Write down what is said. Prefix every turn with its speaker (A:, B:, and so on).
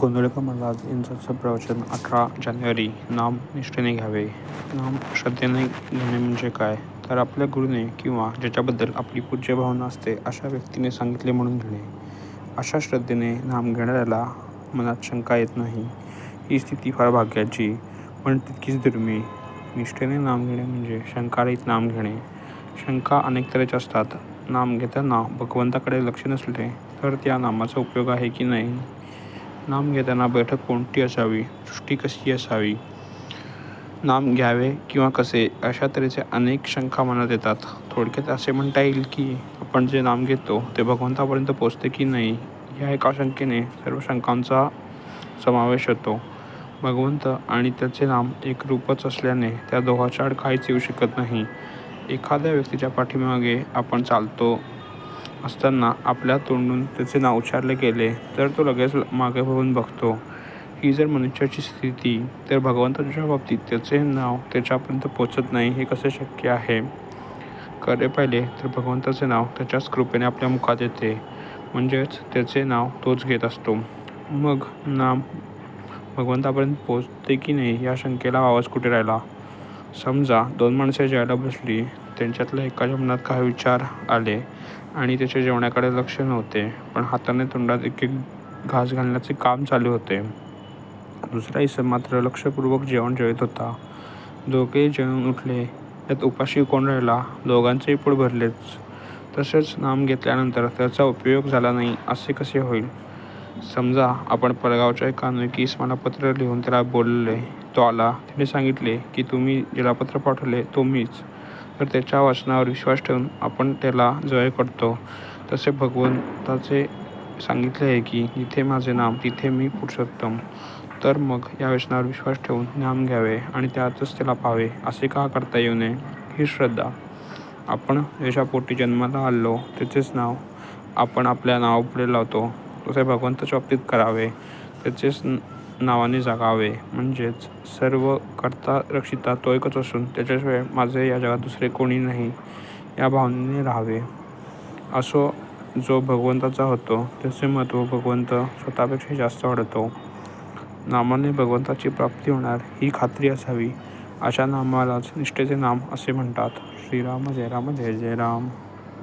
A: गोंधळकर महाराज यांचं प्रवचन 18 जानेवारी. नाम निष्ठेने घ्यावे. नाम श्रद्धेने घेणे म्हणजे काय? तर आपल्या गुरुने किंवा ज्याच्याबद्दल आपली पूज्य भावना असते अशा व्यक्तीने सांगितले म्हणून घेणे. अशा श्रद्धेने नाम घेणाऱ्याला मनात शंका येत नाही. ही स्थिती फार भाग्याची, पण तितकीच दुर्मिळ. निष्ठेने नाम घेणे म्हणजे शंकारहित नाम घेणे. शंका अनेक तऱ्हेच्या असतात. नाम घेताना भगवंताकडे लक्ष नसले तर त्या नामाचा उपयोग आहे की नाही? नाम घेताना बैठक कोणती असावी? दृष्टी कशी असावी? नाम घ्यावे किंवा कसे, अशा तऱ्हेचे अनेक शंका मनात येतात. थोडक्यात असे म्हणता येईल की आपण जे नाम घेतो ते भगवंतापर्यंत पोचते की नाही, या एका शंकेने सर्व शंकांचा समावेश होतो. भगवंत आणि त्याचे नाम एक रूपच असल्याने त्या दोहाच्या आड काहीच येऊ शकत नाही. एखाद्या व्यक्तीच्या पाठीमागे आपण चालतो असताना आपल्या तोंडून त्याचे नाव उच्चारले गेले तर तो लगेच मागे वळून बघतो. ही जर मनुष्याची स्थिती, तर भगवंताच्या बाबतीत त्याचे नाव त्याच्यापर्यंत पोचत नाही हे कसे शक्य आहे? खरे पाहिले तर भगवंताचे नाव त्याच्याच कृपेने आपल्या मुखात येते, म्हणजेच त्याचे नाव तोच घेत असतो. मग नाम भगवंतापर्यंत पोचते की नाही या शंकेला आवाज कुठे राहिला? समजा 2 माणसे जेवायला बसली. त्यांच्यातल्या एकाच्या मनात काही विचार आले आणि त्याच्या जेवणाकडे लक्ष नव्हते, पण हाताने तोंडात एक घास घालण्याचे काम चालू होते. दुसरा इसम मात्र लक्षपूर्वक जेवण जेवत होता. दोघे जेवून उठले. यात उपाशी कोण राहिला? दोघांचेही पोट भरलेच. तसेच नाम घेतल्यानंतर त्याचा उपयोग झाला नाही असे कसे होईल? समजा आपण परगावच्या एका अनोळखीस मला पत्र लिहून त्याला बोलले. तो आला. त्याने सांगितले की तुम्ही ज्याला पत्र पाठवले तो मीच. तर त्याच्या वचनावर विश्वास ठेवून आपण त्याला जवळ करतो. तसे भगवंताचे सांगितले आहे की जिथे माझे नाम तिथे मी पुरुषोत्तम. तर मग या वचनावर विश्वास ठेवून नाम घ्यावे आणि त्यातच त्याला पाहावे. असे का करता येऊ नये? ही श्रद्धा. आपण ज्याच्या पोटी जन्माला आलो त्याचेच नाव आपण आपल्या नावापुढे लावतो, तसे भगवंताच्या बाबतीत करावे. त्याचेच नावाने जगावे. म्हणजेच सर्व करता रक्षिता तो एकच असून त्याच्याशिवाय माझे या जगात दुसरे कोणी नाही या भावनेने राहावे. असो जो भगवंताचा होतो त्याचे महत्त्व भगवंत स्वतःपेक्षा जास्त वाढतो. नामाने भगवंताची प्राप्ती होणार ही खात्री असावी. अशा नामालाच निष्ठेचे नाम असे म्हणतात. श्रीराम जय राम जय जय राम.